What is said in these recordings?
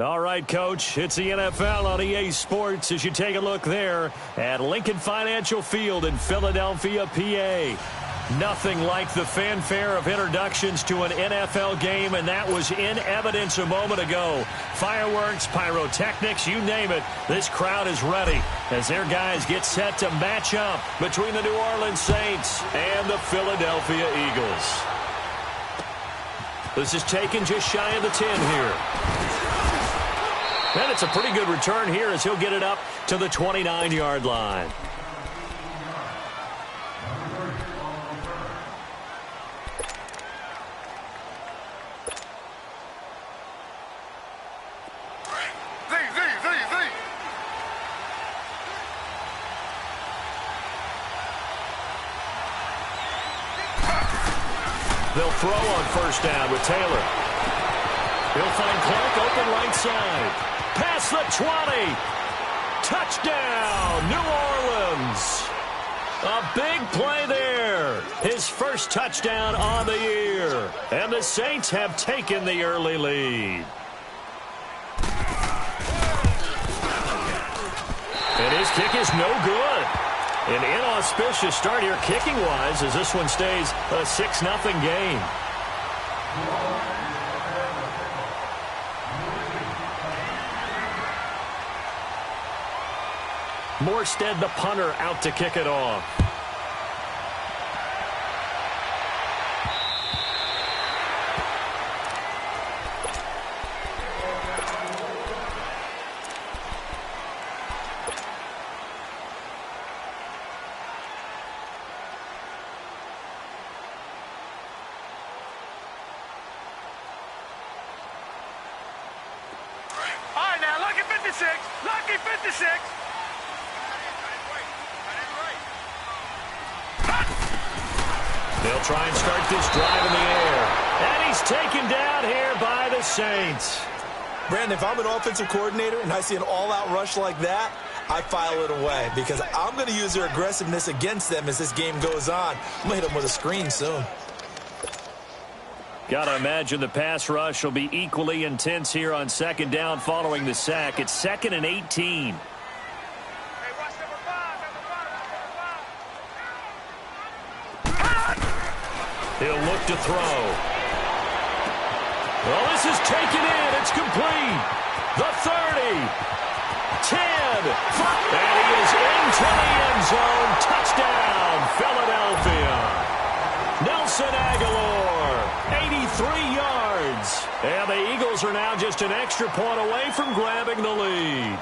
All right, Coach, it's the NFL on EA Sports as you take a look there at Lincoln Financial Field in Philadelphia, PA. Nothing like the fanfare of introductions to an NFL game, and that was in evidence a moment ago. Fireworks, pyrotechnics, you name it, this crowd is ready as their guys get set to match up between the New Orleans Saints and the Philadelphia Eagles. This is taken just shy of the 10 here. And it's a pretty good return here as he'll get it up to the 29-yard line. They'll throw on first down with Taylor. He'll find Clark open right side. Past the 20. Touchdown, New Orleans. A big play there. His first touchdown on the year. And the Saints have taken the early lead. And his kick is no good. An inauspicious start here kicking-wise as this one stays a 6-0 game. Morstead, the punter, out to kick it off. All right, now, lucky 56. Lucky 56. They'll try and start this drive in the air. And he's taken down here by the Saints. Brandon, if I'm an offensive coordinator and I see an all-out rush like that, I file it away because I'm going to use their aggressiveness against them as this game goes on. I'm going to hit them with a screen soon. Got to imagine the pass rush will be equally intense here on second down following the sack. It's 2nd and 18. He'll look to throw. Well, this is taken in. It's complete. The 30. 10. And he is into the end zone. Touchdown, Philadelphia. Nelson Aguilar, 83 yards. And the Eagles are now just an extra point away from grabbing the lead.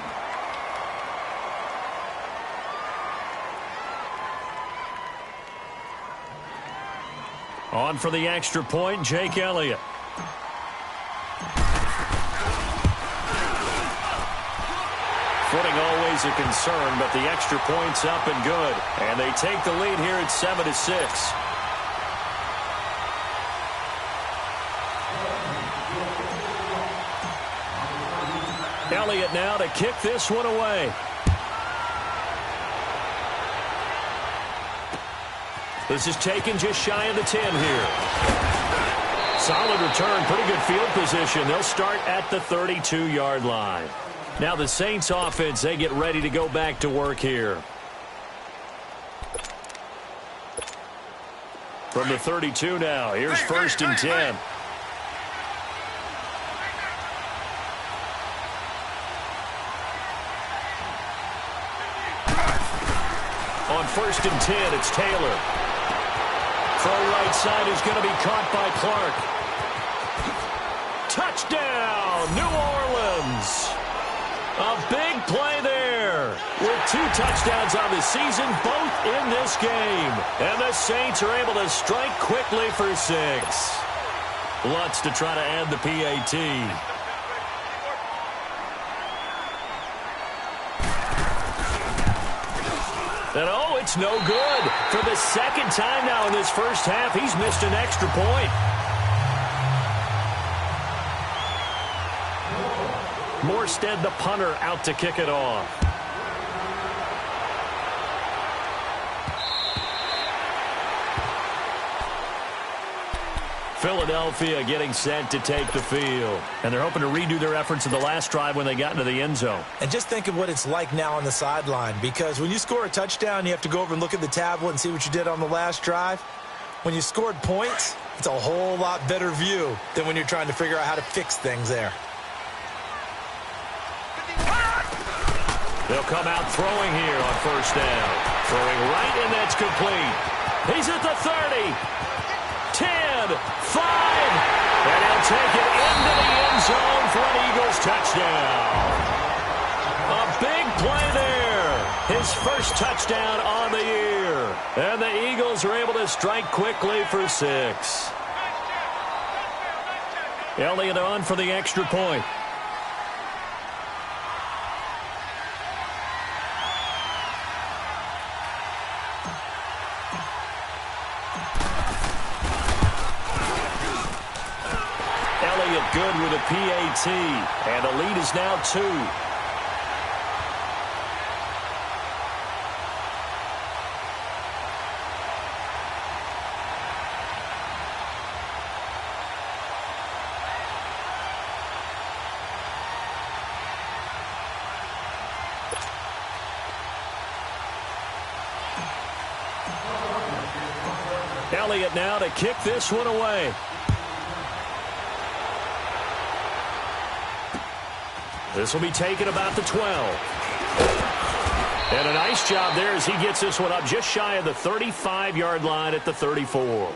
On for the extra point, Jake Elliott. Footing always a concern, but the extra point's up and good. And they take the lead here at 7-6. Elliott now to kick this one away. This is taken just shy of the 10 here. Solid return, pretty good field position. They'll start at the 32-yard line. Now the Saints offense, they get ready to go back to work here. From the 32 now, here's 1st and 10. On 1st and 10, it's Taylor. Throw right side is going to be caught by Clark. Touchdown, New Orleans. A big play there with 2 touchdowns on the season, both in this game. And the Saints are able to strike quickly for 6. Lutz to try to add the PAT. And oh, it's no good. For the 2nd time now in this first half, he's missed an extra point. Morstead, the punter, out to kick it off. Philadelphia getting set to take the field. And they're hoping to redo their efforts in the last drive when they got into the end zone. And just think of what it's like now on the sideline, because when you score a touchdown, you have to go over and look at the tablet and see what you did on the last drive. When you scored points, it's a whole lot better view than when you're trying to figure out how to fix things there. They'll come out throwing here on first down. Throwing right, and that's complete. He's at the 30. 10, 5, and he'll take it into the end zone for an Eagles touchdown. A big play there. His first touchdown on the year. And the Eagles are able to strike quickly for 6. Elliott on for the extra point. Good with a PAT, and the lead is now 2. Elliott now to kick this one away. This will be taken about the 12. And a nice job there as he gets this one up just shy of the 35-yard line at the 34.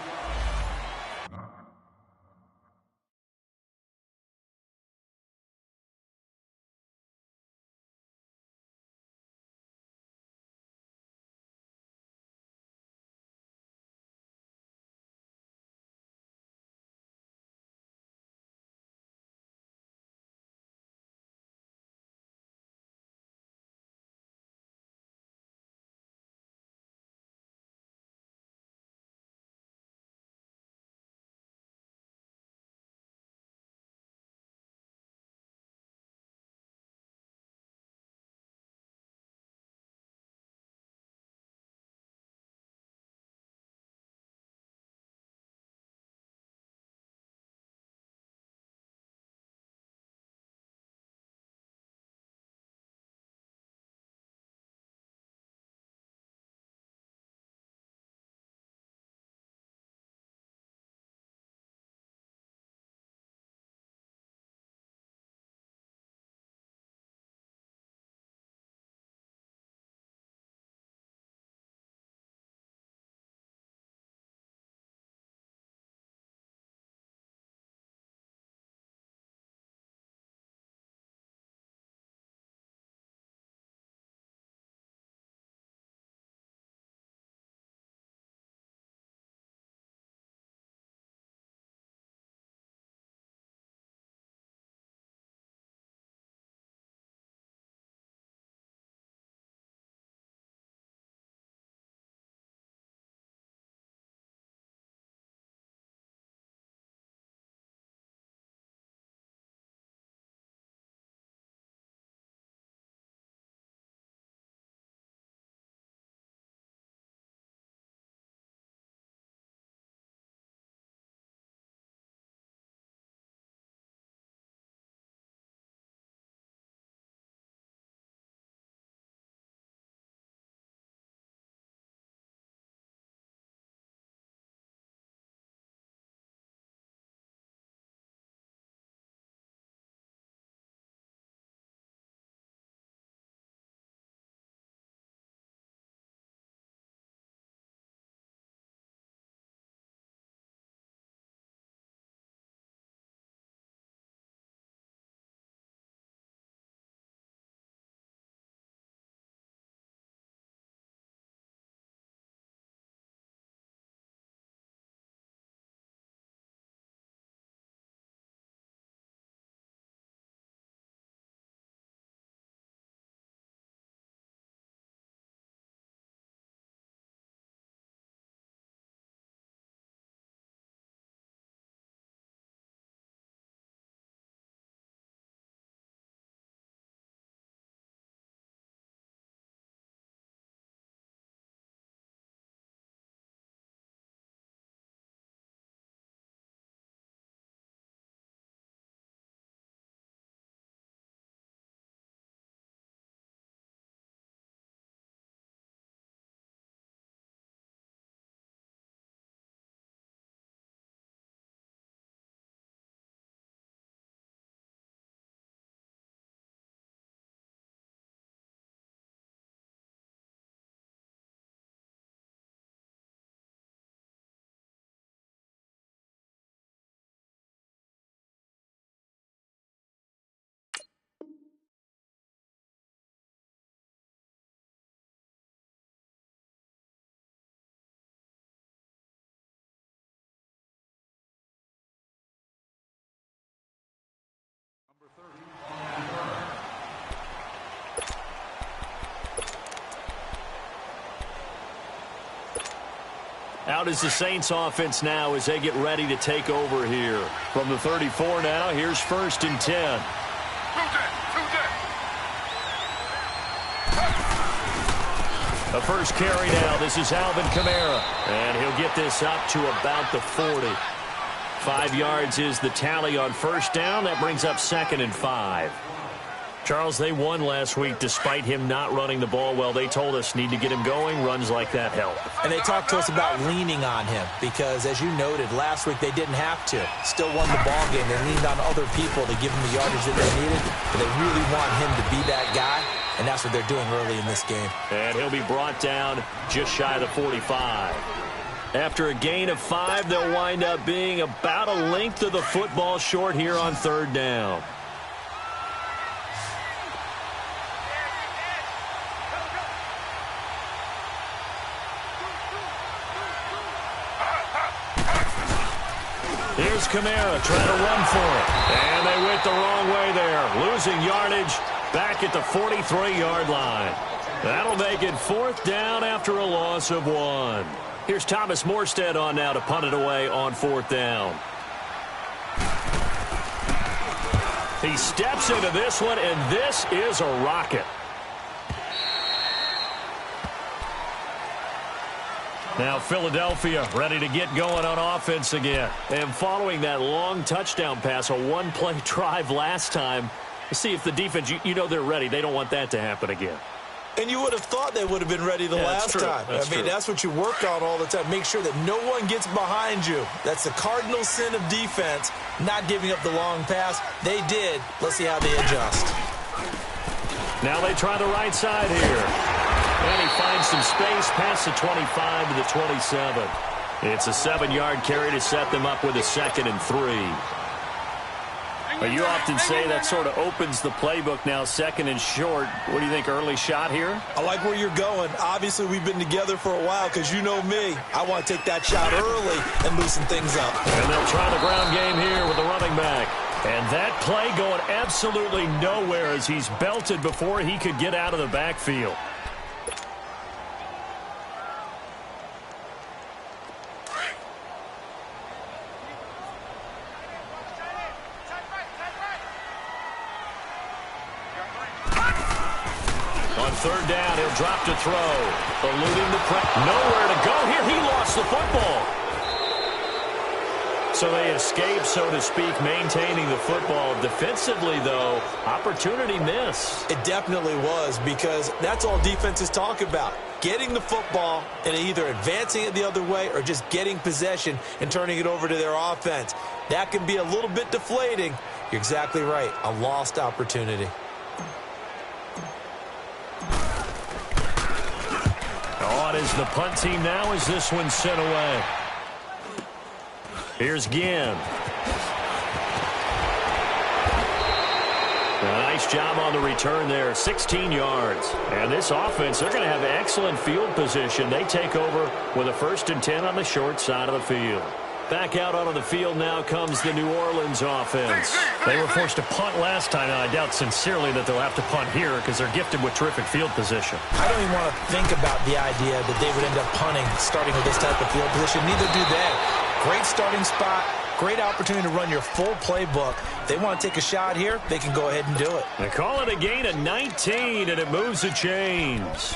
How does the Saints offense now as they get ready to take over here? From the 34 now, here's 1st and 10. The first carry now. This is Alvin Kamara. And he'll get this up to about the 40. 5 yards is the tally on 1st down. That brings up 2nd and 5. Charles, they won last week despite him not running the ball well. They told us need to get him going. Runs like that help. And they talked to us about leaning on him because, as you noted, last week they didn't have to. Still won the ball game. They leaned on other people to give them the yardage that they needed. But they really want him to be that guy, and that's what they're doing early in this game. And he'll be brought down just shy of the 45. After a gain of 5, they'll wind up being about a length of the football short here on 3rd down. Here's Kamara trying to run for it. And they went the wrong way there. Losing yardage back at the 43-yard line. That'll make it 4th down after a loss of 1. Here's Thomas Morstead on now to punt it away on 4th down. He steps into this one, and this is a rocket. Now Philadelphia ready to get going on offense again. And following that long touchdown pass, a one-play drive last time, see if the defense, you know they're ready. They don't want that to happen again. And you would have thought they would have been ready the last time. That's what you work on all the time. Make sure that no one gets behind you. That's the cardinal sin of defense, not giving up the long pass. They did. Let's see how they adjust. Now they try the right side here. And he finds some space past the 25 to the 27. It's a 7-yard carry to set them up with a 2nd and 3. You often say that sort of opens the playbook now, 2nd and short. What do you think, early shot here? I like where you're going. Obviously, we've been together for a while because you know me. I want to take that shot early and loosen things up. And they'll try the ground game here with the running back. And that play going absolutely nowhere as he's belted before he could get out of the backfield. On 3rd down, he'll drop to throw. Eluding the pressure. Nowhere to go here. He lost the football. So they escape, so to speak, maintaining the football. Defensively, though, opportunity miss. It definitely was, because that's all defenses talk about. Getting the football and either advancing it the other way or just getting possession and turning it over to their offense. That can be a little bit deflating. You're exactly right. A lost opportunity. On is the punt team now as this one's sent away. Here's Ginn. A nice job on the return there, 16 yards. And this offense, they're going to have excellent field position. They take over with a 1st and 10 on the short side of the field. Back out onto the field now comes the New Orleans offense. They were forced to punt last time, and I doubt sincerely that they'll have to punt here because they're gifted with terrific field position. I don't even want to think about the idea that they would end up punting starting with this type of field position. Neither do they. Great starting spot, great opportunity to run your full playbook. If they want to take a shot here, they can go ahead and do it. They call it a gain of 19, and it moves the chains.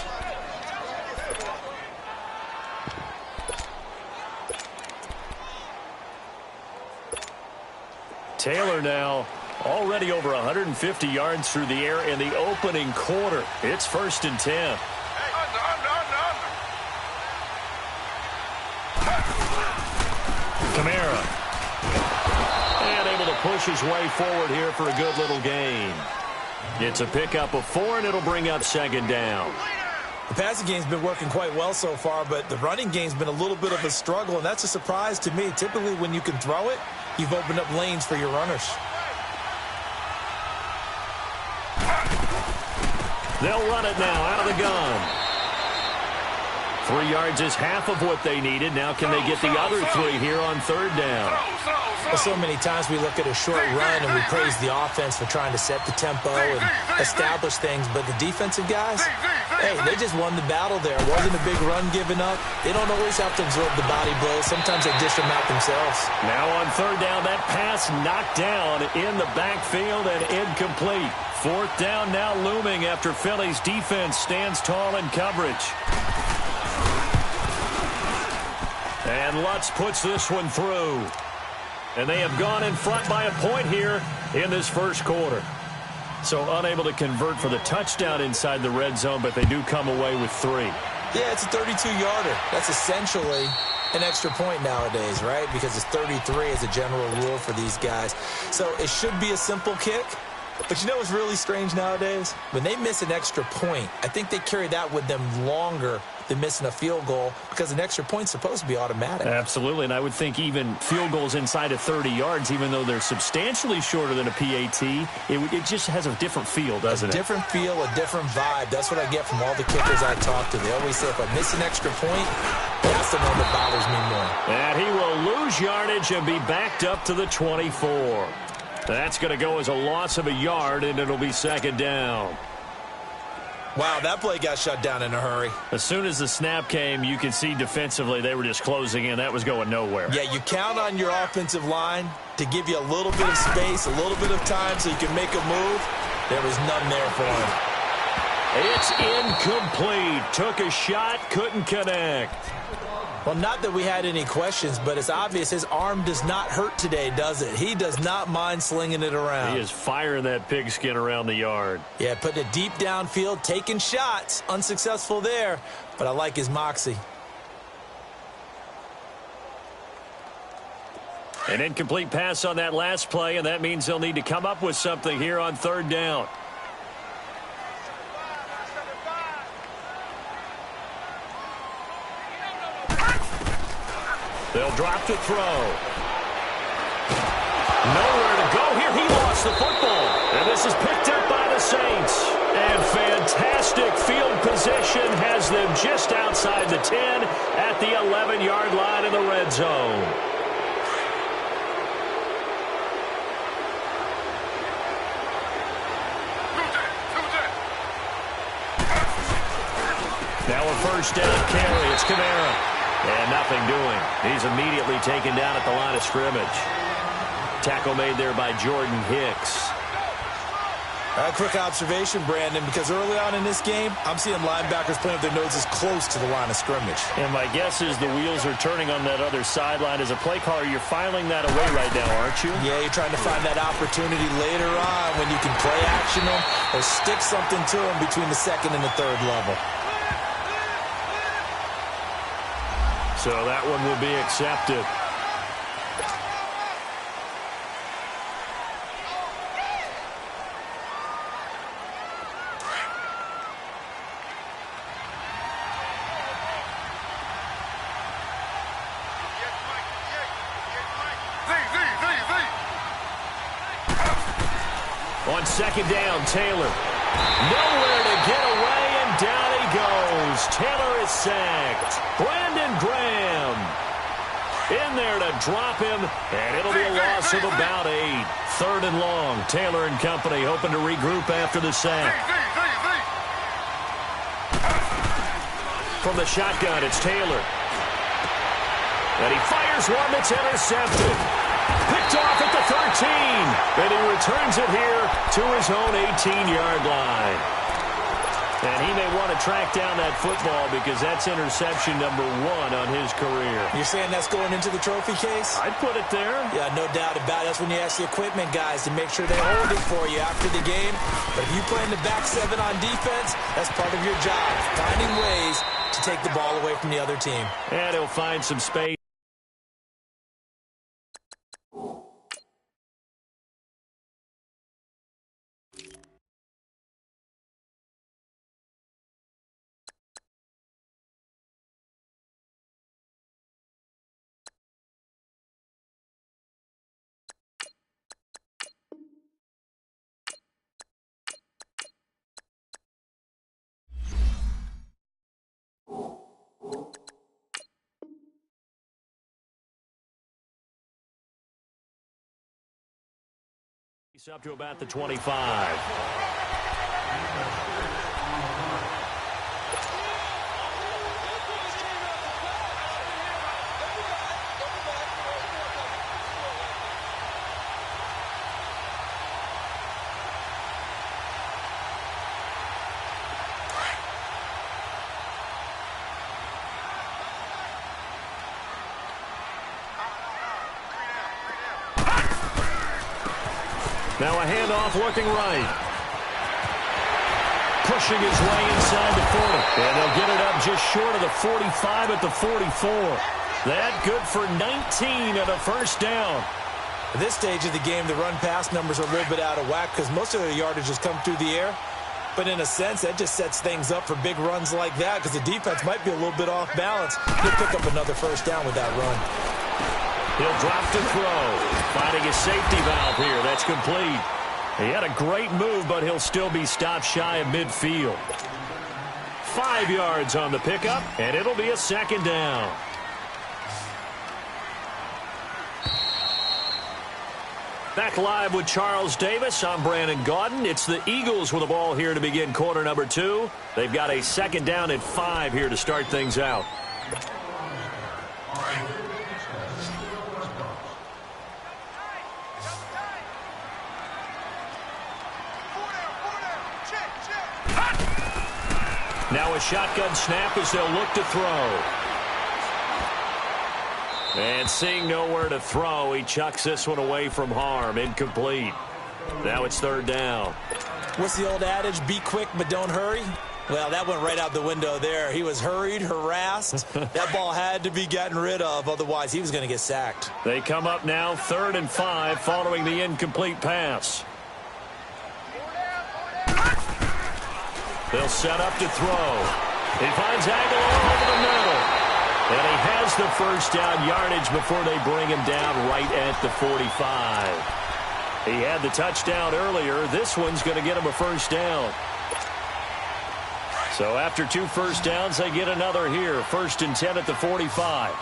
Taylor now already over 150 yards through the air in the opening quarter. It's 1st and 10. Kamara. And able to push his way forward here for a good little gain. It's a pickup of 4, and it'll bring up 2nd down. The passing game's been working quite well so far, but the running game's been a little bit of a struggle, and that's a surprise to me. Typically, when you can throw it, you've opened up lanes for your runners. They'll run it now out of the gun. 3 yards is half of what they needed. Now can they get the other 3 here on 3rd down? Well, so many times we look at a short run and we praise the offense for trying to set the tempo and establish things, but the defensive guys, Hey, they just won the battle there. It wasn't a big run given up. They don't always have to absorb the body blows. Sometimes they dish them out themselves. Now on third down, that pass knocked down in the backfield and incomplete. Fourth down now looming after Philly's defense stands tall in coverage. And Lutz puts this one through. And they have gone in front by a point here in this first quarter. So unable to convert for the touchdown inside the red zone, but they do come away with 3. Yeah, it's a 32-yarder. That's essentially an extra point nowadays, right? Because it's 33 as a general rule for these guys. So it should be a simple kick. But you know what's really strange nowadays? When they miss an extra point, I think they carry that with them longer than missing a field goal because an extra point's supposed to be automatic. Absolutely, and I would think even field goals inside of 30 yards, even though they're substantially shorter than a PAT, it just has a different feel, doesn't it? A different feel, a different vibe. That's what I get from all the kickers I talk to. They always say if I miss an extra point, that's the one that bothers me more. And he will lose yardage and be backed up to the 24. That's going to go as a loss of a yard, and it'll be second down. Wow, that play got shut down in a hurry. As soon as the snap came, you could see defensively they were just closing in. That was going nowhere. Yeah, you count on your offensive line to give you a little bit of space, a little bit of time so you can make a move. There was none there for him. It's incomplete. Took a shot, couldn't connect. Well, not that we had any questions, but it's obvious his arm does not hurt today, does it? He does not mind slinging it around. He is firing that pigskin around the yard. Yeah, putting it deep downfield, taking shots. Unsuccessful there, but I like his moxie. An incomplete pass on that last play, and that means they'll need to come up with something here on third down. They'll drop to throw. Nowhere to go here. He lost the football. And this is picked up by the Saints. And fantastic field position has them just outside the 10 at the 11-yard line in the red zone. Now a first down carry. It's Kamara. And nothing doing. He's immediately taken down at the line of scrimmage. Tackle made there by Jordan Hicks. A quick observation, Brandon, because early on in this game, I'm seeing linebackers playing with their noses close to the line of scrimmage. And my guess is the wheels are turning on that other sideline. As a play caller, you're filing that away right now, aren't you? Yeah, you're trying to find that opportunity later on when you can play action them or stick something to them between the second and the third level. So that one will be accepted. On second down, Taylor. Nowhere to get away, and down he goes. Taylor is sacked. Brandon Graham in there to drop him, and it'll be a loss of about 8. Third and long. Taylor and company hoping to regroup after the sack. From the shotgun, it's Taylor. And he fires one that's intercepted. Picked off at the 13. And he returns it here to his own 18-yard line. And he may want to track down that football because that's interception number 1 on his career. You're saying that's going into the trophy case? I'd put it there. Yeah, no doubt about it. That's when you ask the equipment guys to make sure they hold it for you after the game. But if you play in the back 7 on defense, that's part of your job, finding ways to take the ball away from the other team. And he'll find some space. He's up to about the 25. Now a handoff looking right. Pushing his way inside the 40. And they'll get it up just short of the 45 at the 44. That good for 19 and a first down. At this stage of the game, the run-pass numbers are a little bit out of whack because most of the yardage has come through the air. But in a sense, that just sets things up for big runs like that because the defense might be a little bit off balance. He'll pick up another first down with that run. He'll drop to throw. Finding a safety valve here. That's complete. He had a great move, but he'll still be stopped shy of midfield. 5 yards on the pickup, and it'll be a second down. Back live with Charles Davis. I'm Brandon Gaudin. It's the Eagles with the ball here to begin quarter number 2. They've got a second down at 5 here to start things out. Now a shotgun snap as they'll look to throw. And seeing nowhere to throw, he chucks this one away from harm. Incomplete. Now it's third down. What's the old adage? Be quick, but don't hurry. Well, that went right out the window there. He was hurried, harassed. That ball had to be gotten rid of, otherwise he was going to get sacked. They come up now 3rd and 5 following the incomplete pass. They'll set up to throw. He finds Aguilar over the middle. And he has the first down yardage before they bring him down right at the 45. He had the touchdown earlier. This one's going to get him a first down. So after 2 first downs, they get another here. 1st and 10 at the 45.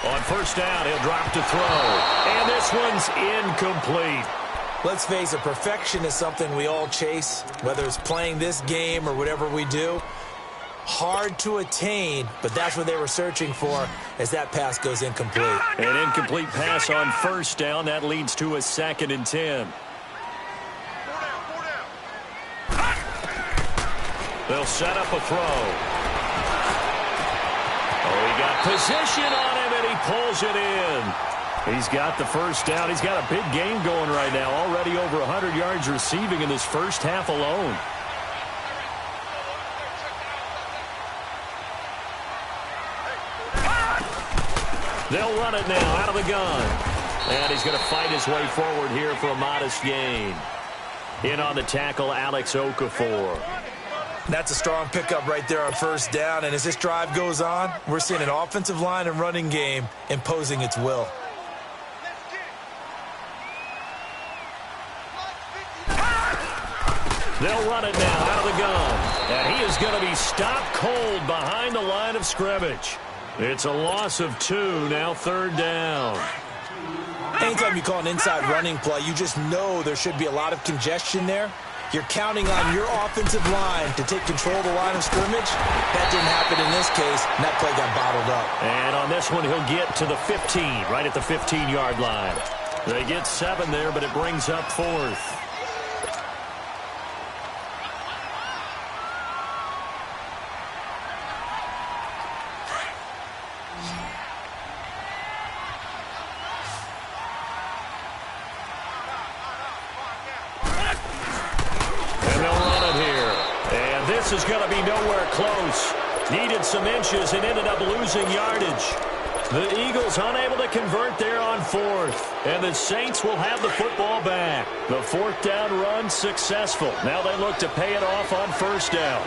On first down, he'll drop to throw. And this one's incomplete. Let's face it, perfection is something we all chase, whether it's playing this game or whatever we do. Hard to attain, but that's what they were searching for as that pass goes incomplete. An incomplete pass on first down. That leads to a 2nd and 10. They'll set up a throw. Oh, he got position on him, and he pulls it in. He's got the first down. He's got a big game going right now. Already over 100 yards receiving in this first half alone. They'll run it now out of the gun. And he's going to fight his way forward here for a modest gain. In on the tackle, Alex Okafor. That's a strong pickup right there on first down. And as this drive goes on, we're seeing an offensive line and running game imposing its will. They'll run it now out of the gun. And he is going to be stopped cold behind the line of scrimmage. It's a loss of 2, now 3rd down. Anytime you call an inside running play, you just know there should be a lot of congestion there. You're counting on your offensive line to take control of the line of scrimmage. That didn't happen in this case, and that play got bottled up. And on this one, he'll get to the 15, right at the 15-yard line. They get 7 there, but it brings up 4th. This is going to be nowhere close. Needed some inches and ended up losing yardage. The Eagles unable to convert there on 4th. And the Saints will have the football back. The 4th down run successful. Now they look to pay it off on first down.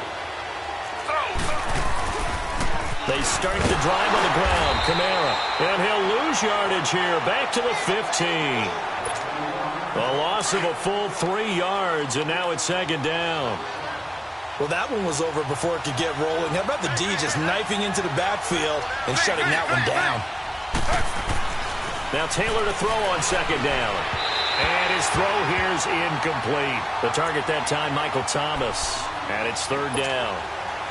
They start the drive on the ground. Kamara. And he'll lose yardage here. Back to the 15. A loss of a full 3 yards, and now it's 2nd down. Well, that one was over before it could get rolling. How about the D just knifing into the backfield and shutting that one down? Now Taylor to throw on 2nd down. And his throw here's incomplete. The target that time, Michael Thomas. And it's 3rd down.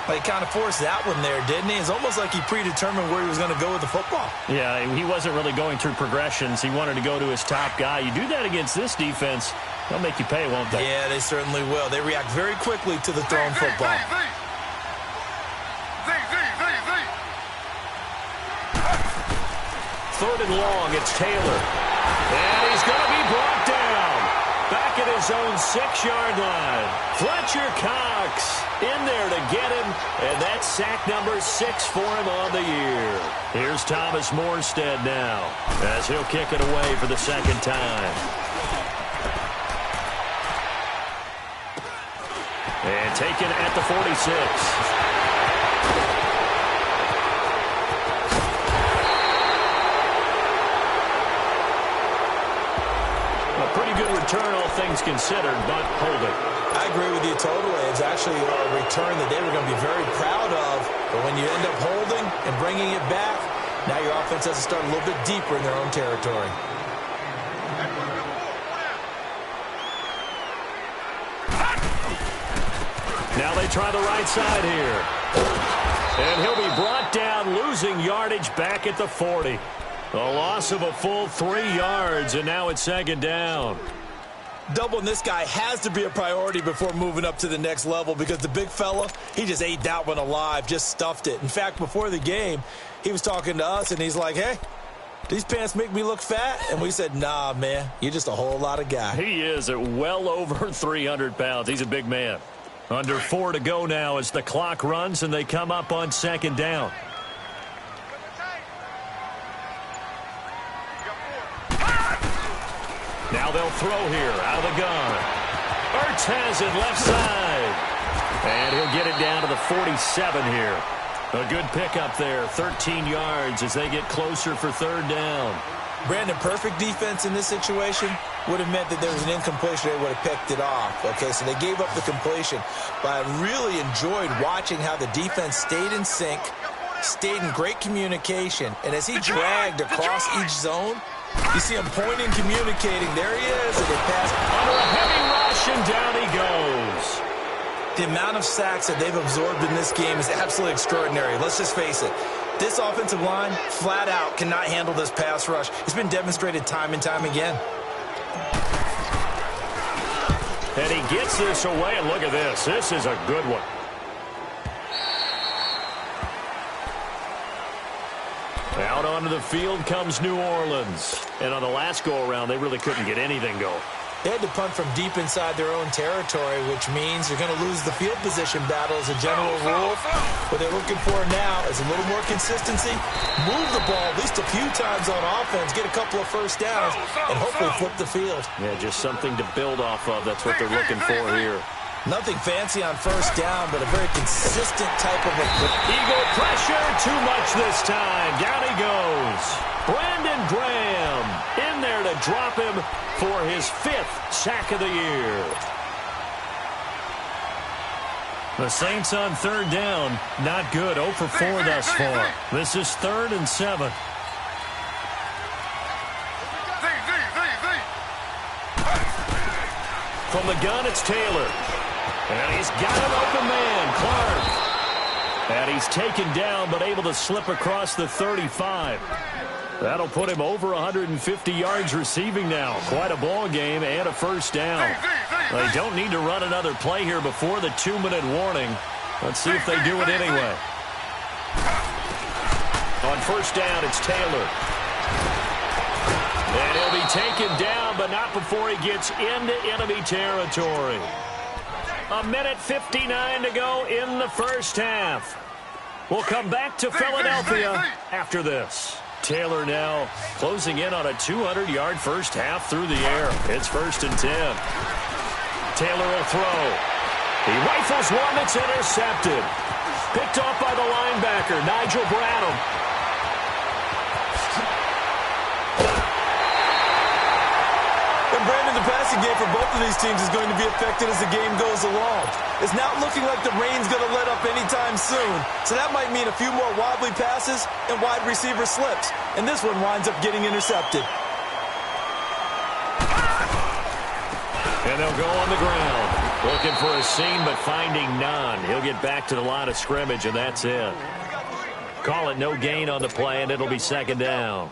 Well, he kind of forced that one there, didn't he? It's almost like he predetermined where he was going to go with the football. Yeah, he wasn't really going through progressions. He wanted to go to his top guy. You do that against this defense, they'll make you pay, won't they? Yeah, they certainly will. They react very quickly to the thrown football. third and long. It's Taylor. And he's going to be brought down. Back at his own 6-yard line. Fletcher Cox in there to get him. And that's sack number 6 for him on the year. Here's Thomas Morstead now as he'll kick it away for the second time. And taken at the 46. Pretty good return, all things considered, but holding. I agree with you totally. It's actually a return that they were going to be very proud of. But when you end up holding and bringing it back, now your offense has to start a little bit deeper in their own territory. Now they try the right side here. And he'll be brought down, losing yardage back at the 40. A loss of a full 3 yards, and now it's second down. Doubling this guy has to be a priority before moving up to the next level because the big fella, he just ate that one alive, just stuffed it. In fact, before the game, he was talking to us, and he's like, hey, these pants make me look fat? And we said, nah, man, you're just a whole lot of guy. He is at well over 300 pounds. He's a big man. Under 4 to go now as the clock runs, and they come up on second down. Now they'll throw here out of the gun. Ertz has it left side. And he'll get it down to the 47 here. A good pickup there, 13 yards as they get closer for third down. Brandon, perfect defense in this situation would have meant that there was an incompletion. They would have picked it off. Okay, so they gave up the completion. But I really enjoyed watching how the defense stayed in sync, stayed in great communication. And as he dragged across each zone, you see him pointing, communicating. There he is, and they pass under a heavy rush, and down he goes. The amount of sacks that they've absorbed in this game is absolutely extraordinary. Let's just face it. This offensive line, flat out, cannot handle this pass rush. It's been demonstrated time and time again. And he gets this away, and look at this. This is a good one. Out onto the field comes New Orleans. And on the last go-around, they really couldn't get anything going. They had to punt from deep inside their own territory, which means you're going to lose the field position battle as a general rule. What they're looking for now is a little more consistency, move the ball at least a few times on offense, get a couple of first downs, and hopefully flip the field. Yeah, just something to build off of. That's what they're looking for here. Nothing fancy on first down, but a very consistent type of Eagle pressure, too much this time. Down he goes. Brandon Graham in there to drop him for his 5th sack of the year. The Saints on third down, not good. 0 for 4 thus far. This is 3rd and 7. From the gun, it's Taylor. And he's got an open man, Clark. And he's taken down, but able to slip across the 35. That'll put him over 150 yards receiving now. Quite a ball game and a first down. They don't need to run another play here before the 2-minute warning. Let's see if they do it anyway. On first down, it's Taylor. And he'll be taken down, but not before he gets into enemy territory. 1:59 to go in the first half. We'll come back to Philadelphia after this. Taylor now closing in on a 200-yard first half through the air. It's 1st and 10. Taylor will throw. He rifles one that's intercepted. Picked off by the linebacker, Nigel Bradham. And Brandon, the passing game for both of these teams is going to be affected as the game goes along. It's not looking like the rain's going to let up anytime soon. So that might mean a few more wobbly passes and wide receiver slips. And this one winds up getting intercepted. And they'll go on the ground. Looking for a seam, but finding none. He'll get back to the line of scrimmage, and that's it. Call it no gain on the play, and it'll be second down.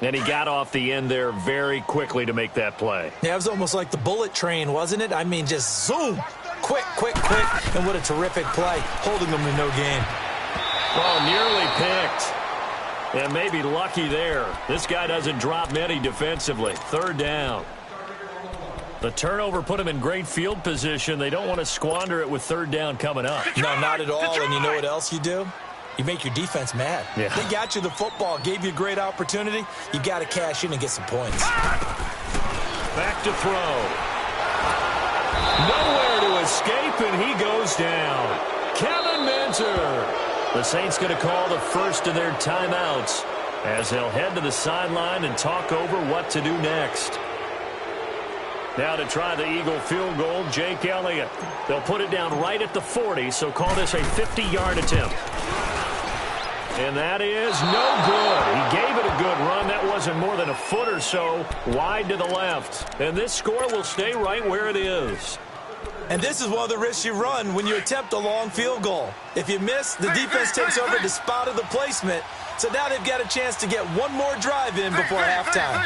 And he got off the end there very quickly to make that play. Yeah, it was almost like the bullet train, wasn't it? I mean, just zoom. Quick, quick, quick. And what a terrific play, holding them to no gain. Oh, nearly picked. And maybe lucky there. This guy doesn't drop many defensively. Third down. The turnover put him in great field position. They don't want to squander it with third down coming up. No, not at all. And you know what else you do? You make your defense mad. Yeah. They got you the football, gave you a great opportunity. You got to cash in and get some points. Back to throw. Nowhere to escape, and he goes down. Kevin Minter. The Saints going to call the first of their timeouts as they'll head to the sideline and talk over what to do next. Now to try the Eagle field goal, Jake Elliott. They'll put it down right at the 40, so call this a 50-yard attempt. And that is no good. He gave it a good run. That wasn't more than a foot or so wide to the left. And this score will stay right where it is. And this is one of the risks you run when you attempt a long field goal. If you miss, the defense takes over the spot of the placement. So now they've got a chance to get one more drive in before halftime.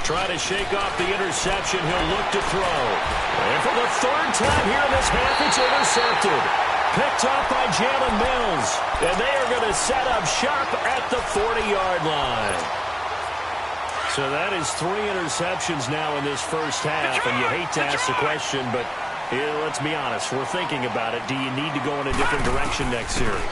Try to shake off the interception. He'll look to throw. And for the third time here in this half, it's intercepted. Picked off by Jalen Mills. And they are going to set up shop at the 40-yard line. So that is 3 interceptions now in this first half. And you hate to ask the question, but let's be honest. We're thinking about it. Do you need to go in a different direction next series?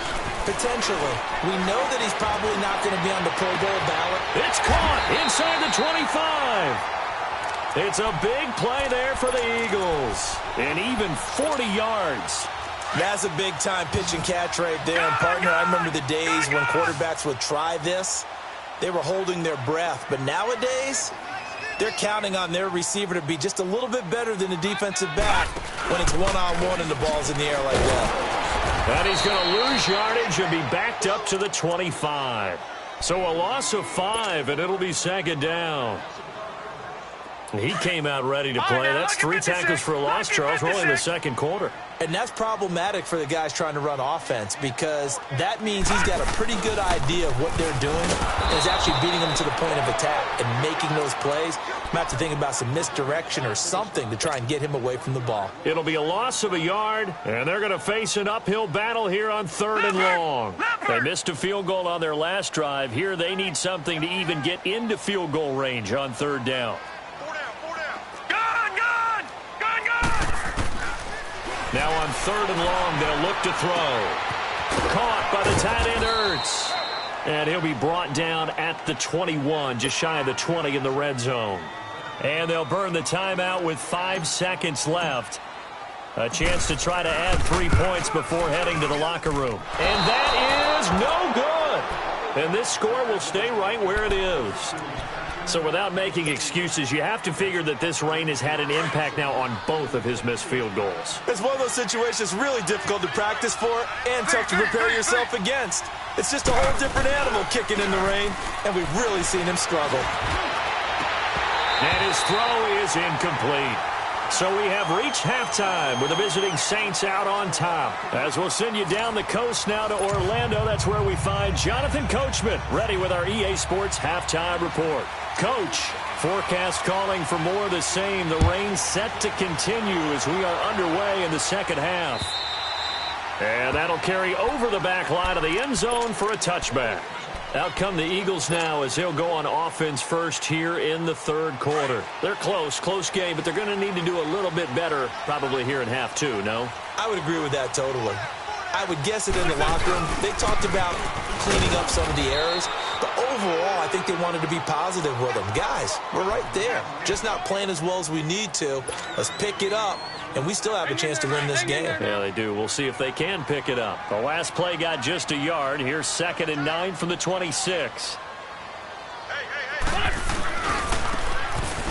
Potentially. We know that he's probably not going to be on the Pro Bowl ballot. It's caught inside the 25. It's a big play there for the Eagles. And even 40 yards. That's a big-time pitch and catch right there. And, partner, I remember the days when quarterbacks would try this. They were holding their breath. But nowadays, they're counting on their receiver to be just a little bit better than the defensive back when it's one-on-one and the ball's in the air like that. And he's going to lose yardage and be backed up to the 25. So a loss of 5, and it'll be second down. He came out ready to play. That's 3 tackles for a loss, Charles. We're only in the second quarter. And that's problematic for the guys trying to run offense because that means he's got a pretty good idea of what they're doing and is actually beating them to the point of attack and making those plays. I'm going to have to think about some misdirection or something to try and get him away from the ball. It'll be a loss of a yard, and they're going to face an uphill battle here on 3rd and long. They missed a field goal on their last drive. Here they need something to even get into field goal range on 3rd down. Now on 3rd and long, they'll look to throw. Caught by the tight end, Ertz. And he'll be brought down at the 21, just shy of the 20 in the red zone. And they'll burn the timeout with 5 seconds left. A chance to try to add 3 points before heading to the locker room. And that is no good. And this score will stay right where it is. So without making excuses, you have to figure that this rain has had an impact now on both of his missed field goals. It's one of those situations really difficult to practice for and tough to prepare yourself against. It's just a whole different animal kicking in the rain, and we've really seen him struggle. And his throw is incomplete. So we have reached halftime with the visiting Saints out on top. As we'll send you down the coast now to Orlando, that's where we find Jonathan Coachman ready with our EA Sports Halftime Report. Coach, forecast calling for more of the same. The rain set to continue as we are underway in the second half. And that'll carry over the back line of the end zone for a touchback. Out come the Eagles now as they'll go on offense first here in the 3rd quarter. They're close game, but they're going to need to do a little bit better probably here in half 2, no? I would agree with that totally. I would guess it in the locker room. They talked about cleaning up some of the errors, but overall I think they wanted to be positive with them. Guys, we're right there. Just not playing as well as we need to. Let's pick it up. And we still have a chance to win this game. Yeah, they do. We'll see if they can pick it up. The last play got just a yard. Here's 2nd and 9 from the 26.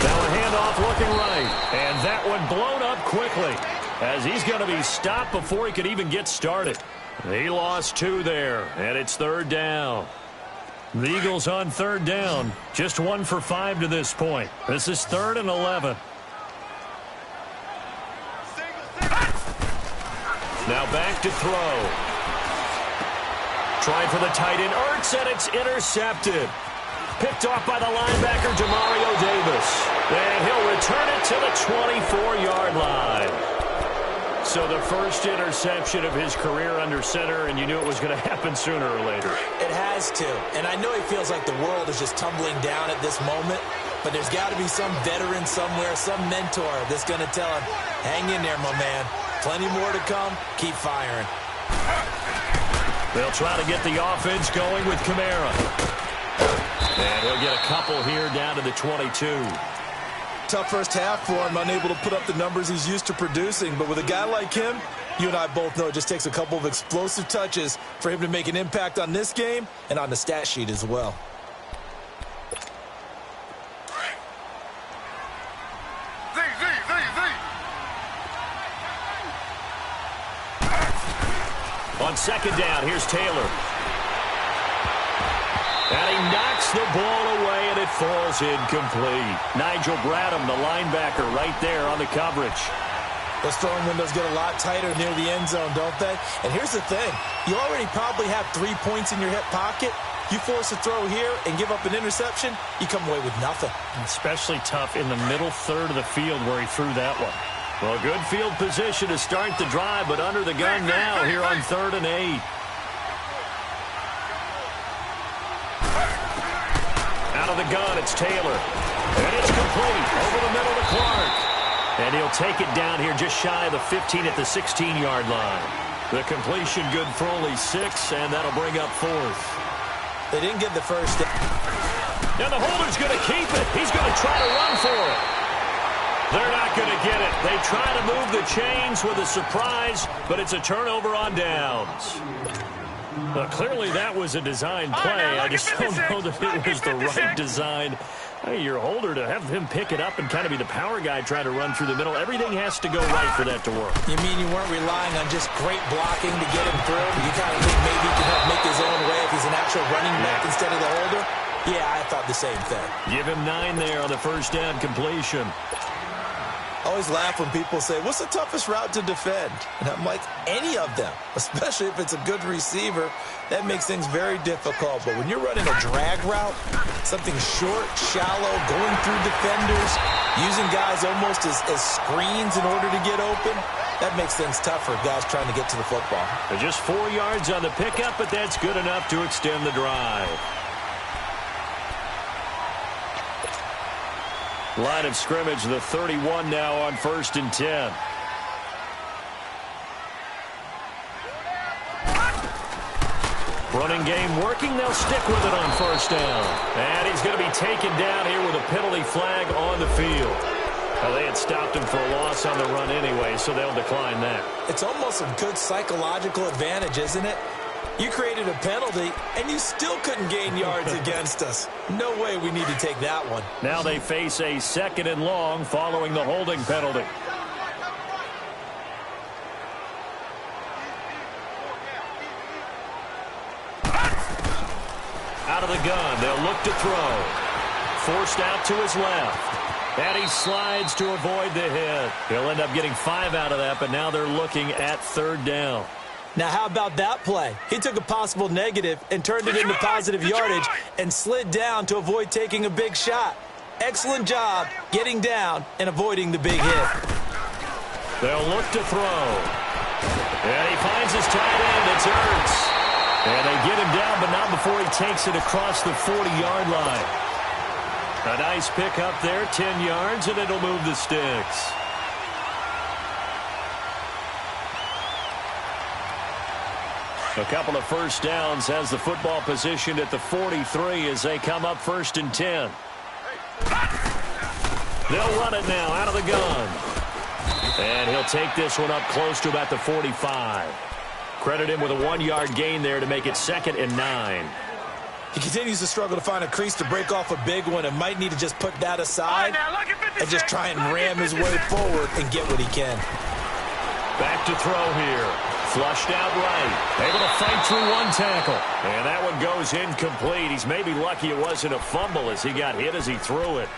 Now a handoff looking right. And that one blown up quickly as he's going to be stopped before he could even get started. He lost 2 there, and it's 3rd down. The Eagles on 3rd down. Just 1 for 5 to this point. This is 3rd and 11. Now back to throw. Trying for the tight end, Ertz, and it's intercepted. Picked off by the linebacker, Demario Davis. And he'll return it to the 24-yard line. So the first interception of his career under center, and you knew it was going to happen sooner or later. It has to. And I know he feels like the world is just tumbling down at this moment, but there's got to be some veteran somewhere, some mentor that's going to tell him, hang in there, my man. Plenty more to come. Keep firing. They'll try to get the offense going with Kamara. And he'll get a couple here down to the 22. Tough first half for him, unable to put up the numbers he's used to producing. But with a guy like him, you and I both know it just takes a couple of explosive touches for him to make an impact on this game and on the stat sheet as well. On second down, here's Taylor. And he knocks the ball away, and it falls incomplete. Nigel Bradham, the linebacker, right there on the coverage. Those throwing windows get a lot tighter near the end zone, don't they? And here's the thing. You already probably have 3 points in your hip pocket. You force a throw here and give up an interception, you come away with nothing. Especially tough in the middle third of the field where he threw that one. Well, good field position to start the drive, but under the gun now here on 3rd and 8. Out of the gun, it's Taylor. And it's complete over the middle to Clark. And he'll take it down here just shy of the 15 at the 16-yard line. The completion good for only 6, and that'll bring up 4th. They didn't get the first down. Now the holder's going to keep it. He's going to try to run for it. They're not going to get it. They try to move the chains with a surprise, but it's a turnover on downs. Well, clearly that was a designed play. I just don't know that it was the right design. Hey, your holder to have him pick it up and kind of be the power guy trying to run through the middle. Everything has to go right for that to work. You mean you weren't relying on just great blocking to get him through? You kind of think maybe he can help make his own way if he's an actual running back instead of the holder? Yeah, I thought the same thing. Give him 9 there on the first down completion. I always laugh when people say, what's the toughest route to defend? And I'm like, any of them, especially if it's a good receiver. That makes things very difficult. But when you're running a drag route, something short, shallow, going through defenders, using guys almost as screens in order to get open, that makes things tough for guys trying to get to the football. Just 4 yards on the pickup, but that's good enough to extend the drive. Line of scrimmage, the 31 now on 1st and 10. Running game working. They'll stick with it on 1st down. And he's going to be taken down here with a penalty flag on the field. Now, they had stopped him for a loss on the run anyway, so they'll decline that. It's almost a good psychological advantage, isn't it? You created a penalty, and you still couldn't gain yards against us. No way we need to take that one. Now they face a 2nd and long following the holding penalty. Out of the gun, they'll look to throw. Forced out to his left. And he slides to avoid the hit. He'll end up getting 5 out of that, but now they're looking at 3rd down. Now, how about that play? He took a possible negative and turned it into positive yardage and slid down to avoid taking a big shot. Excellent job getting down and avoiding the big hit. They'll look to throw. And he finds his tight end. It's Ertz. And they get him down, but not before he takes it across the 40-yard line. A nice pick up there, 10 yards, and it'll move the sticks. A couple of first downs has the football positioned at the 43 as they come up 1st and 10. They'll run it now out of the gun. And he'll take this one up close to about the 45. Credit him with a 1-yard gain there to make it 2nd and 9. He continues to struggle to find a crease to break off a big one and might need to just put that aside and just try and ram his way forward and get what he can. Back to throw here. Flushed out right. Able to fight through one tackle. And that one goes incomplete. He's maybe lucky it wasn't a fumble as he got hit as he threw it.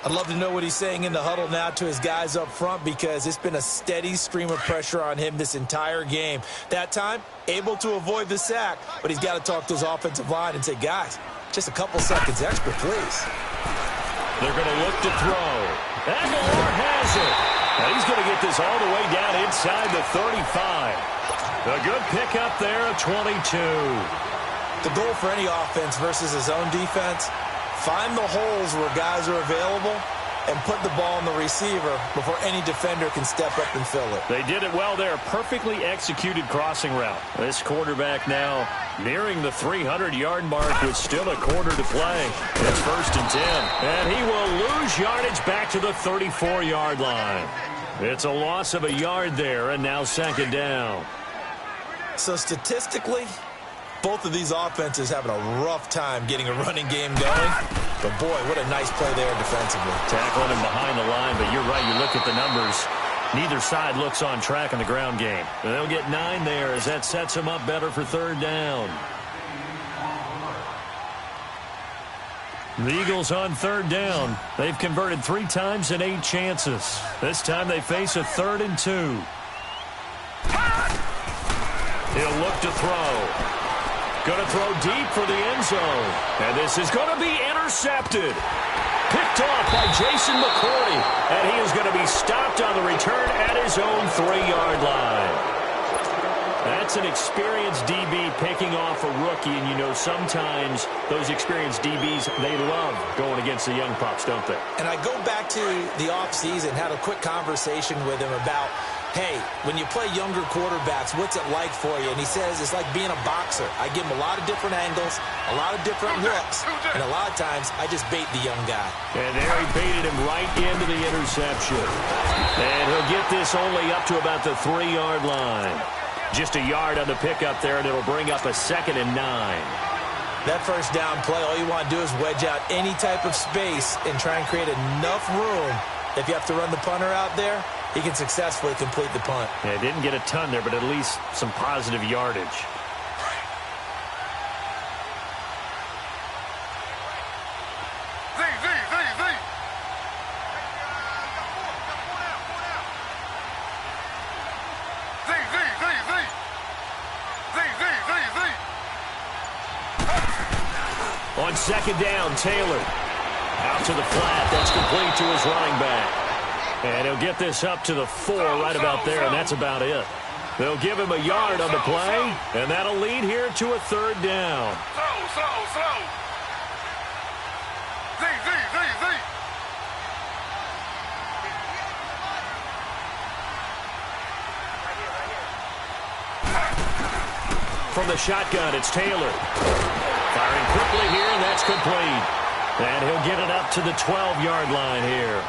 I'd love to know what he's saying in the huddle now to his guys up front because it's been a steady stream of pressure on him this entire game. That time, able to avoid the sack, but he's got to talk to his offensive line and say, guys, just a couple seconds extra, please. They're going to look to throw. Aguilar has it. And he's going to get this all the way down inside the 35. A good pickup there at 22. The goal for any offense versus his own defense, find the holes where guys are available and put the ball on the receiver before any defender can step up and fill it. They did it well there. Perfectly executed crossing route. This quarterback now nearing the 300-yard mark with still a quarter to play. It's 1st and 10. And he will lose yardage back to the 34-yard line. It's a loss of a yard there, and now 2nd down. So statistically, both of these offenses having a rough time getting a running game going. But, boy, what a nice play there defensively. Tackling him behind the line, but you're right. You look at the numbers. Neither side looks on track in the ground game. They'll get 9 there as that sets them up better for 3rd down. The Eagles on 3rd down. They've converted 3 times in 8 chances. This time they face a 3rd and 2. He'll look to throw. Going to throw deep for the end zone. And this is going to be intercepted. Picked off by Jason McCourty. And he is going to be stopped on the return at his own 3-yard line. That's an experienced DB picking off a rookie. And you know sometimes those experienced DBs, they love going against the young pups, don't they? And I go back to the offseason, had a quick conversation with him about, hey, when you play younger quarterbacks, what's it like for you? And he says it's like being a boxer. I give him a lot of different angles, a lot of different looks, and a lot of times I just bait the young guy. And there he baited him right into the interception. And he'll get this only up to about the 3-yard line. Just a yard on the pickup there, and it'll bring up a 2nd and 9. That 1st down play, all you want to do is wedge out any type of space and try and create enough room. If you have to run the punter out there, he can successfully complete the punt. Yeah, didn't get a ton there, but at least some positive yardage. On 2nd down, Taylor. Out to the flat. That's complete to his running back. And he'll get this up to the 4 right about there, and that's about it. They'll give him a yard on the play, and that'll lead here to a 3rd down. From the shotgun, it's Taylor. Firing quickly here, and that's complete. And he'll get it up to the 12-yard line here.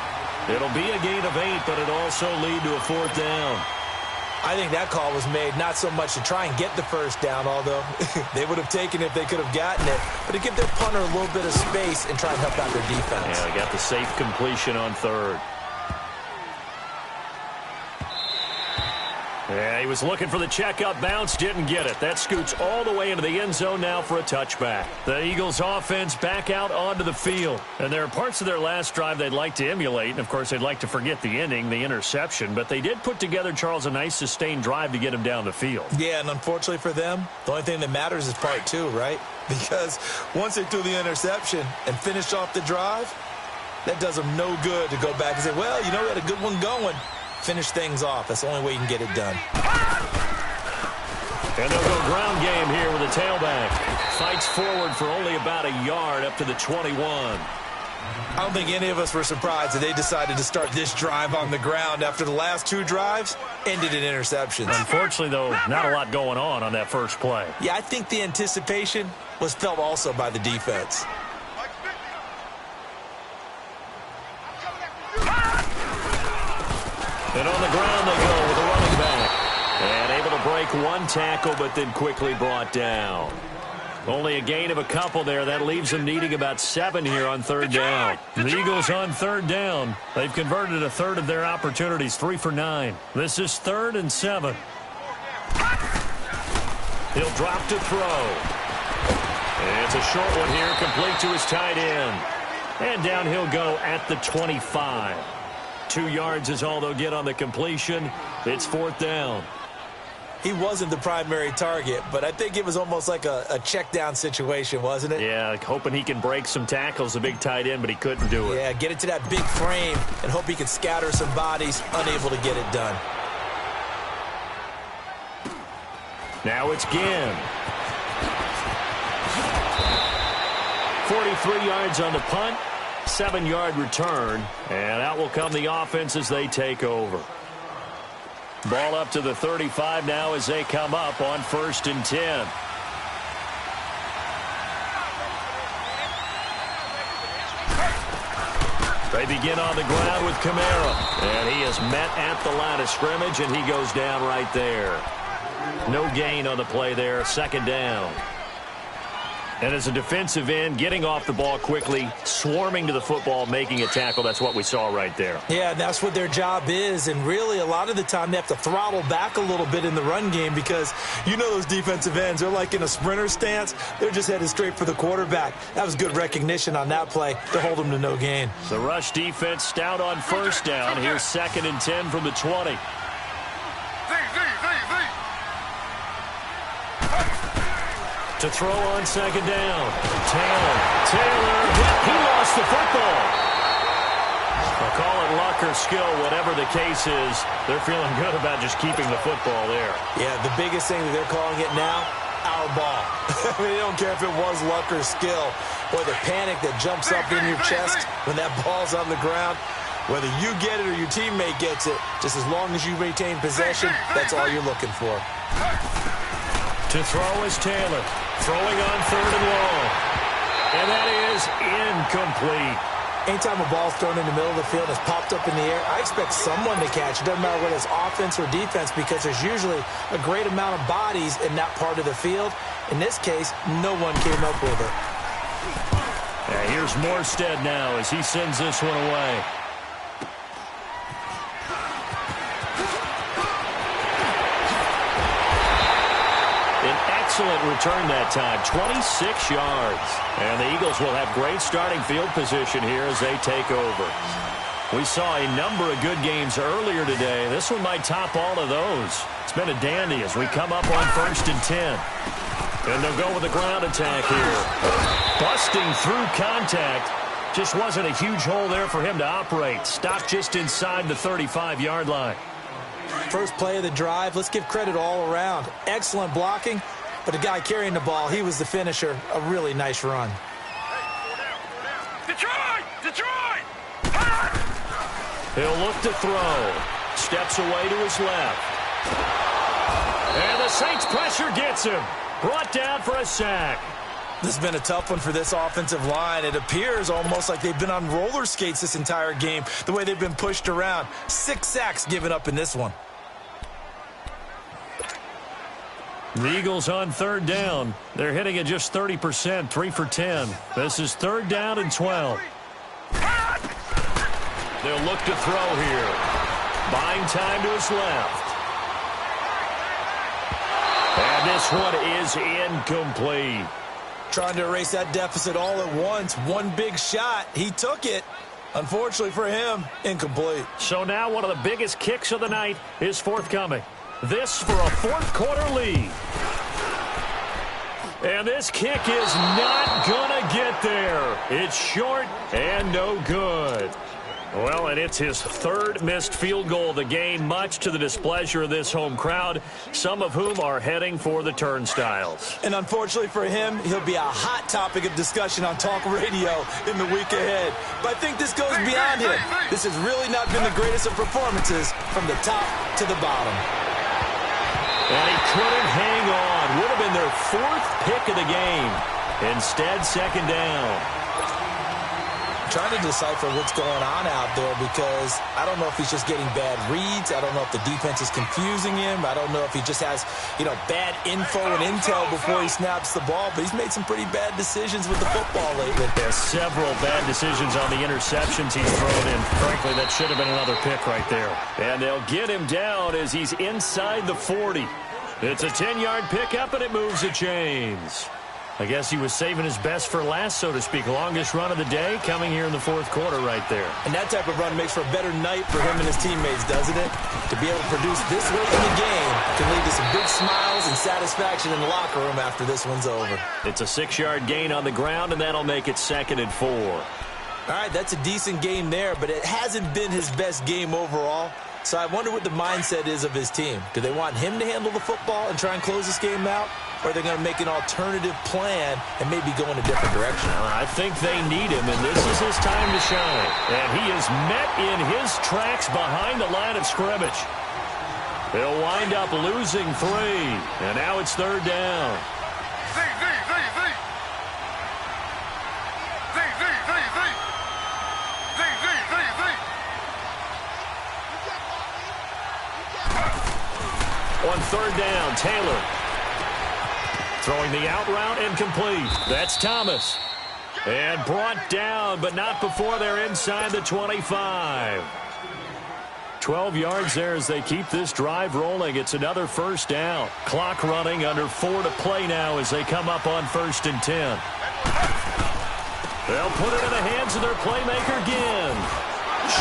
It'll be a gain of 8, but it'll also lead to a 4th down. I think that call was made not so much to try and get the 1st down, although they would have taken it if they could have gotten it, but to give their punter a little bit of space and try and help out their defense. Yeah, they got the safe completion on 3rd. Yeah, he was looking for the checkup bounce, didn't get it. That scoots all the way into the end zone now for a touchback. The Eagles offense back out onto the field. And there are parts of their last drive they'd like to emulate. And, of course, they'd like to forget the ending, the interception. But they did put together, Charles, a nice sustained drive to get him down the field. Yeah, and unfortunately for them, the only thing that matters is part 2, right? Because once they threw the interception and finished off the drive, that does them no good to go back and say, well, you know, we had a good one going. Finish things off. That's the only way you can get it done. And they'll go ground game here with a tailback. Fights forward for only about a yard up to the 21. I don't think any of us were surprised that they decided to start this drive on the ground after the last 2 drives ended in interceptions. Unfortunately, though, not a lot going on that first play. Yeah, I think the anticipation was felt also by the defense. And on the ground they go with a running back. And able to break 1 tackle, but then quickly brought down. Only a gain of a couple there. That leaves them needing about 7 here on 3rd down. The Eagles on 3rd down. They've converted a 1/3 of their opportunities, 3 for 9. This is 3rd and 7. He'll drop to throw. It's a short one here, complete to his tight end. And down he'll go at the 25. 2 yards is all they'll get on the completion. It's 4th down. he wasn't the primary target, but I think it was almost like a check down situation, wasn't it? Yeah, hoping he can break some tackles, the big tight end, but he couldn't do it. Yeah, get it to that big frame and hope he can scatter some bodies, unable to get it done. Now it's Ginn. 43 yards on the punt, 7-yard return, and out will come the offense as they take over. Ball up to the 35 now as they come up on 1st and 10. They begin on the ground with Kamara, and he is met at the line of scrimmage, and he goes down right there. No gain on the play there, 2nd down. And as a defensive end, getting off the ball quickly, swarming to the football, making a tackle, that's what we saw right there. Yeah, that's what their job is, and really a lot of the time they have to throttle back a little bit in the run game because you know those defensive ends, they're like in a sprinter stance. They're just headed straight for the quarterback. That was good recognition on that play to hold them to no gain. The rush defense stout on 1st down. Here's 2nd and 10 from the 20. To throw on 2nd down. Taylor, he lost the football. I'll call it luck or skill, whatever the case is. They're feeling good about just keeping the football there. Yeah, the biggest thing that they're calling it now, our ball. I mean, they don't care if it was luck or skill. Boy, the panic that jumps up in your chest when that ball's on the ground, whether you get it or your teammate gets it, just as long as you retain possession, that's all you're looking for. To throw is Taylor. Throwing on 3rd and long. And that is incomplete. Anytime a ball's thrown in the middle of the field and it's popped up in the air, I expect someone to catch it. Doesn't matter whether it's offense or defense because there's usually a great amount of bodies in that part of the field. In this case, no one came up with it. Here's Morstead now as he sends this one away. Excellent return that time, 26 yards. And the Eagles will have great starting field position here as they take over. We saw a number of good games earlier today. This one might top all of those. It's been a dandy as we come up on 1st and 10. And they'll go with the ground attack here. Busting through contact. Just wasn't a huge hole there for him to operate. Stopped just inside the 35-yard line. First play of the drive, let's give credit all around. Excellent blocking. But the guy carrying the ball, he was the finisher. A really nice run. Detroit! He'll look to throw. Steps away to his left. And the Saints pressure gets him. Brought down for a sack. This has been a tough one for this offensive line. It appears almost like they've been on roller skates this entire game, the way they've been pushed around. 6 sacks given up in this one. The Eagles on 3rd down. They're hitting at just 30%, 3 for 10. This is 3rd down and 12. They'll look to throw here. Buying time to his left. And this one is incomplete. Trying to erase that deficit all at once. One big shot. He took it. Unfortunately for him, incomplete. So now one of the biggest kicks of the night is forthcoming. This for a 4th quarter lead. And this kick is not going to get there. It's short and no good. Well, and it's his 3rd missed field goal of the game, much to the displeasure of this home crowd, some of whom are heading for the turnstiles. And unfortunately for him, he'll be a hot topic of discussion on talk radio in the week ahead. But I think this goes beyond him. This has really not been the greatest of performances from the top to the bottom. And he couldn't hang on. Would have been their 4th pick of the game. Instead, 2nd down. Trying to decipher what's going on out there because I don't know if he's just getting bad reads. I don't know if the defense is confusing him. I don't know if he just has, bad info and intel before he snaps the ball. But he's made some pretty bad decisions with the football lately. There's several bad decisions on the interceptions he's thrown in. Frankly, that should have been another pick right there. And they'll get him down as he's inside the 40. It's a 10-yard pickup, and it moves the chains. I guess he was saving his best for last, so to speak. Longest run of the day coming here in the fourth quarter right there. And that type of run makes for a better night for him and his teammates, doesn't it? To be able to produce this late in the game can lead to some big smiles and satisfaction in the locker room after this one's over. It's a 6-yard gain on the ground, and that'll make it 2nd and 4. All right, that's a decent game there, but it hasn't been his best game overall. So I wonder what the mindset is of his team. Do they want him to handle the football and try and close this game out? Or are they going to make an alternative plan and maybe go in a different direction? I think they need him, and this is his time to shine. And he is met in his tracks behind the line of scrimmage. He'll wind up losing 3, and now it's 3rd down. On 3rd down, Taylor. Throwing the out route and complete. That's Thomas. And brought down, but not before they're inside the 25. 12 yards there as they keep this drive rolling. It's another 1st down. Clock running, under 4 to play now as they come up on 1st and 10. They'll put it in the hands of their playmaker again.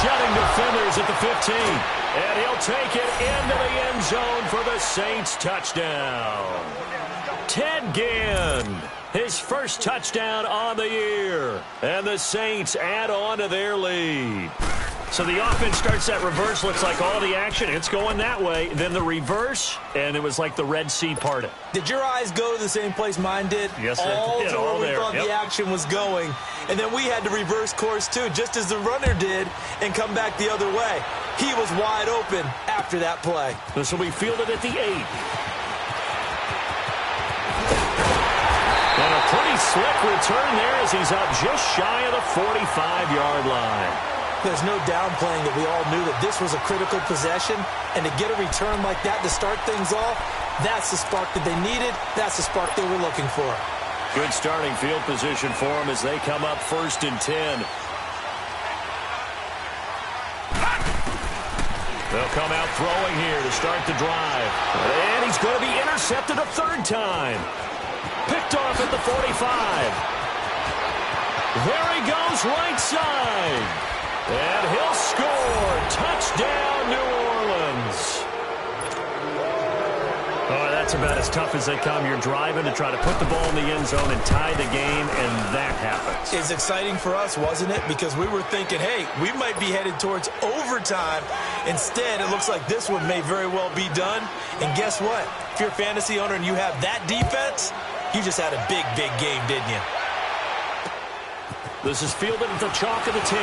Shutting defenders at the 15. And he'll take it into the end zone for the Saints touchdown. Ted Ginn, his first touchdown on the year. And the Saints add on to their lead. So the offense starts that reverse. Looks like all the action. It's going that way. Then the reverse, and it was like the Red Sea parted. Did your eyes go to the same place mine did? Yes, it did. All All we there. thought the action was going. And then we had to reverse course, too, just as the runner did, and come back the other way. He was wide open after that play. This will be fielded at the 8. And a pretty slick return there as he's up just shy of the 45-yard line. There's no downplaying that we all knew that this was a critical possession, and to get a return like that to start things off, that's the spark that they needed. That's the spark they were looking for. Good starting field position for them as they come up 1st and 10. They'll come out throwing here to start the drive. And he's going to be intercepted a 3rd time. Picked off at the 45. There he goes right side. And he'll score. Touchdown, New Orleans. Oh, that's about as tough as they come. You're driving to try to put the ball in the end zone and tie the game, and that happens. It's exciting for us, wasn't it? Because we were thinking, hey, we might be headed towards overtime. Instead, it looks like this one may very well be done. And guess what? If you're a fantasy owner and you have that defense, you just had a big, big game, didn't you? This is fielded at the chalk of the 10.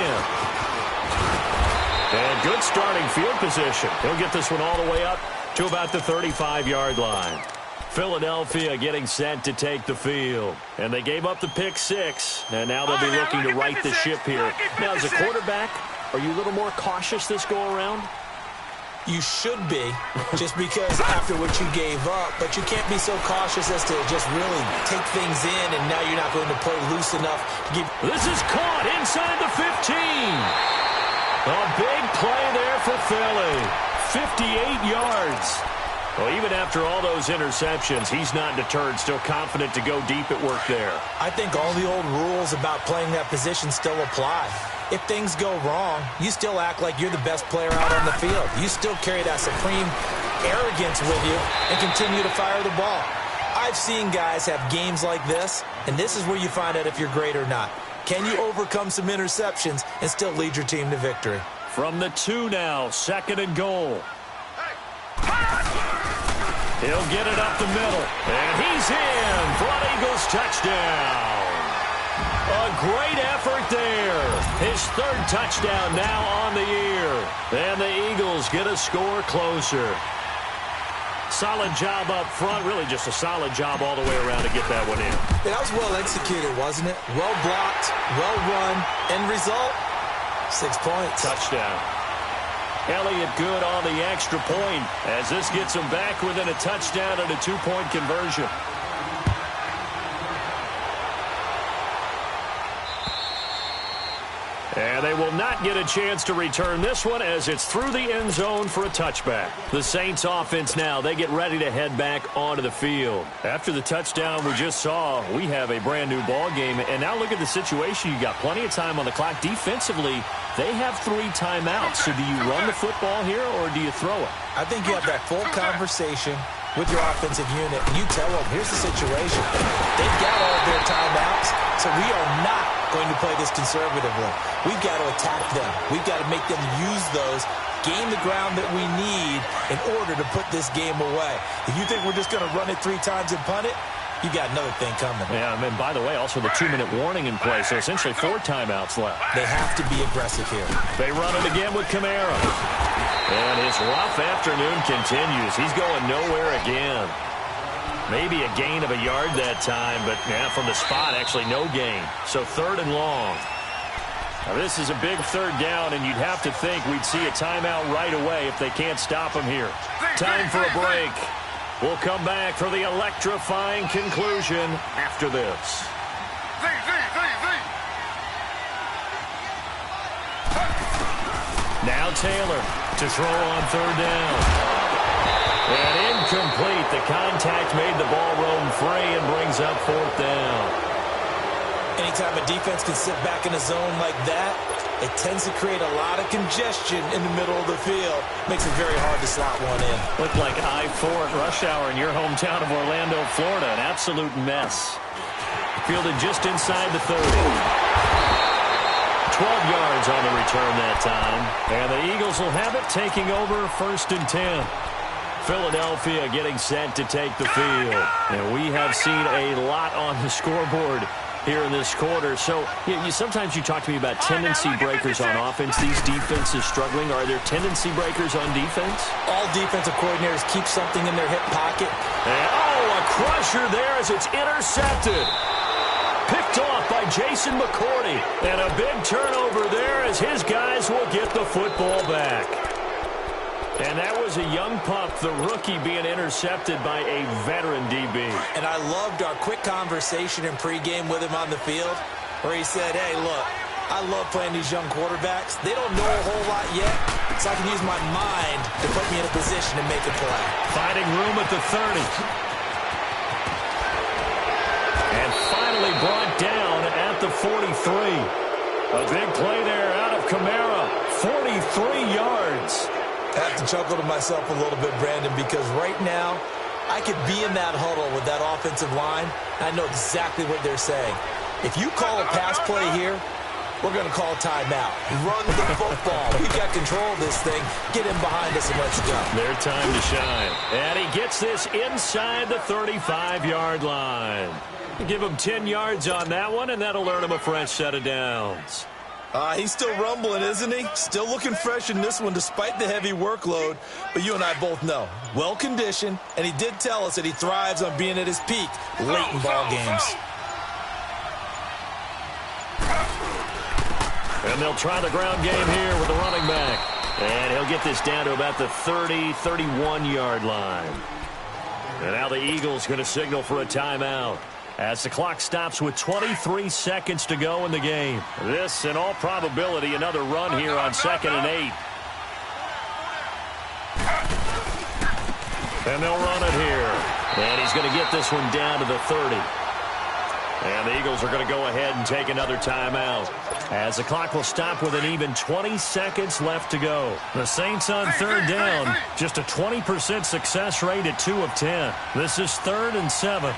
And good starting field position. He'll get this one all the way up to about the 35-yard line. Philadelphia getting set to take the field. And they gave up the pick 6, and now they'll be looking to right the ship here. Now, as a quarterback, are you a little more cautious this go-around? You should be, just because after what you gave up, but you can't be so cautious as to just really take things in, and now you're not going to play loose enough to give. This is caught inside the 15. A big play there for Philly. 58 yards. Well, even after all those interceptions, he's not deterred, still confident to go deep at work there. I think all the old rules about playing that position still apply. If things go wrong, you still act like you're the best player out on the field. You still carry that supreme arrogance with you and continue to fire the ball. I've seen guys have games like this, and this is where you find out if you're great or not. Can you overcome some interceptions and still lead your team to victory? From the 2 now, 2nd and goal. He'll get it up the middle, and he's in for an Eagles touchdown. A great effort there. His 3rd touchdown now on the year. And the Eagles get a score closer. Solid job up front. Really just a solid job all the way around to get that one in. That was well executed, wasn't it? Well blocked, well run. End result, 6 points. Touchdown. Elliott good on the extra point as this gets him back within a touchdown and a 2-point conversion. And they will not get a chance to return this one as it's through the end zone for a touchback. The Saints offense now, they get ready to head back onto the field. After the touchdown we just saw, we have a brand new ball game. And now look at the situation. You got plenty of time on the clock. Defensively, they have 3 timeouts. So do you run the football here or do you throw it? I think you have that full conversation with your offensive unit, and you tell them, here's the situation. They've got all of their timeouts, so we are not going to play this conservatively. We've got to attack them. We've got to make them use those, gain the ground that we need in order to put this game away. If you think we're just going to run it 3 times and punt it, you got another thing coming. Yeah, and by the way, also the 2-minute warning in play, so essentially 4 timeouts left. They have to be aggressive here. They run it again with Kamara. And his rough afternoon continues. He's going nowhere again. Maybe a gain of a yard that time, but yeah, from the spot, actually no gain. So 3rd and long. Now this is a big 3rd down, and you'd have to think we'd see a timeout right away if they can't stop him here. Time for a break. We'll come back for the electrifying conclusion after this. Now Taylor to throw on 3rd down. And incomplete. The contact made the ball roam free and brings up 4th down. Anytime a defense can sit back in a zone like that, it tends to create a lot of congestion in the middle of the field. Makes it very hard to slot one in. Looked like I-4 at rush hour in your hometown of Orlando, Florida. An absolute mess. Fielded just inside the 30. 12 yards on the return that time. And the Eagles will have it, taking over 1st and 10. Philadelphia getting set to take the field. And we have seen a lot on the scoreboard here in this quarter. So sometimes you talk to me about tendency breakers on offense. These defenses struggling. Are there tendency breakers on defense? All defensive coordinators keep something in their hip pocket. And, a crusher there as it's intercepted. Picked off by Jason McCourty. And a big turnover there as his guys will get the football back. And that was a young pup, the rookie, being intercepted by a veteran DB. And I loved our quick conversation in pregame with him on the field where he said, hey, look, I love playing these young quarterbacks. They don't know a whole lot yet, so I can use my mind to put me in a position to make a play. Finding room at the 30. And finally brought down at the 43. A big play there out of Kamara. 43 yards. I have to chuckle to myself a little bit, Brandon, because right now I could be in that huddle with that offensive line. I know exactly what they're saying. If you call a pass play here, we're going to call timeout. Run the football. We've got control of this thing. Get him behind us and let's go. Their time to shine. And he gets this inside the 35-yard line. Give him 10 yards on that one, and that'll earn him a fresh set of downs. He's still rumbling, isn't he? Still looking fresh in this one despite the heavy workload. But you and I both know, well-conditioned, and he did tell us that he thrives on being at his peak late in ball games. And they'll try the ground game here with the running back. And he'll get this down to about the 30, 31-yard line. And now the Eagles going to signal for a timeout as the clock stops with 23 seconds to go in the game. This, in all probability, another run here on 2nd and 8. And they'll run it here. And he's going to get this one down to the 30. And the Eagles are going to go ahead and take another timeout as the clock will stop with an even 20 seconds left to go. The Saints on 3rd down, just a 20% success rate at 2 of 10. This is 3rd and 7.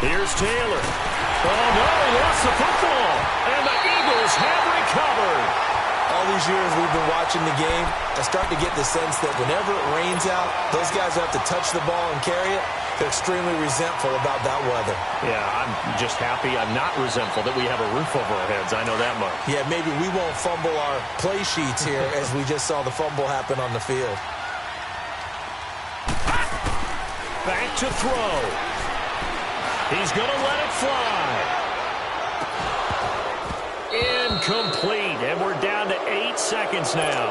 Here's Taylor. Oh, no, he lost the football. And the Eagles have recovered. All these years we've been watching the game, I start to get the sense that whenever it rains out, those guys have to touch the ball and carry it. They're extremely resentful about that weather. Yeah, I'm just happy I'm not resentful that we have a roof over our heads. I know that much. Yeah, maybe we won't fumble our play sheets here as we just saw the fumble happen on the field. Back to throw. He's going to let it fly. Incomplete, and we're down to 8 seconds now.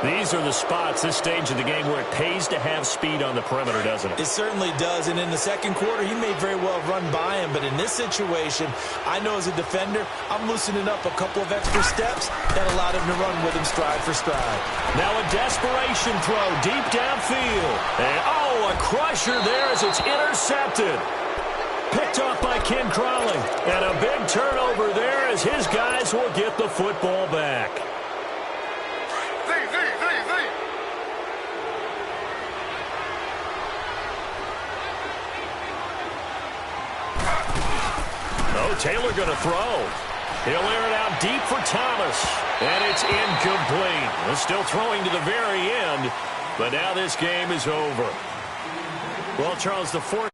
These are the spots, this stage of the game, where it pays to have speed on the perimeter, doesn't it? It certainly does, and in the second quarter, he may very well run by him, but in this situation, I know as a defender, I'm loosening up a couple of extra steps that allowed him to run with him stride for stride. Now a desperation throw deep downfield. And, oh, a crusher there as it's intercepted. Picked off by Ken Crawley. And a big turnover there as his guys will get the football back. Oh, Taylor going to throw. He'll air it out deep for Thomas. And it's incomplete. They're still throwing to the very end. But now this game is over. Well, Charles, the fourth.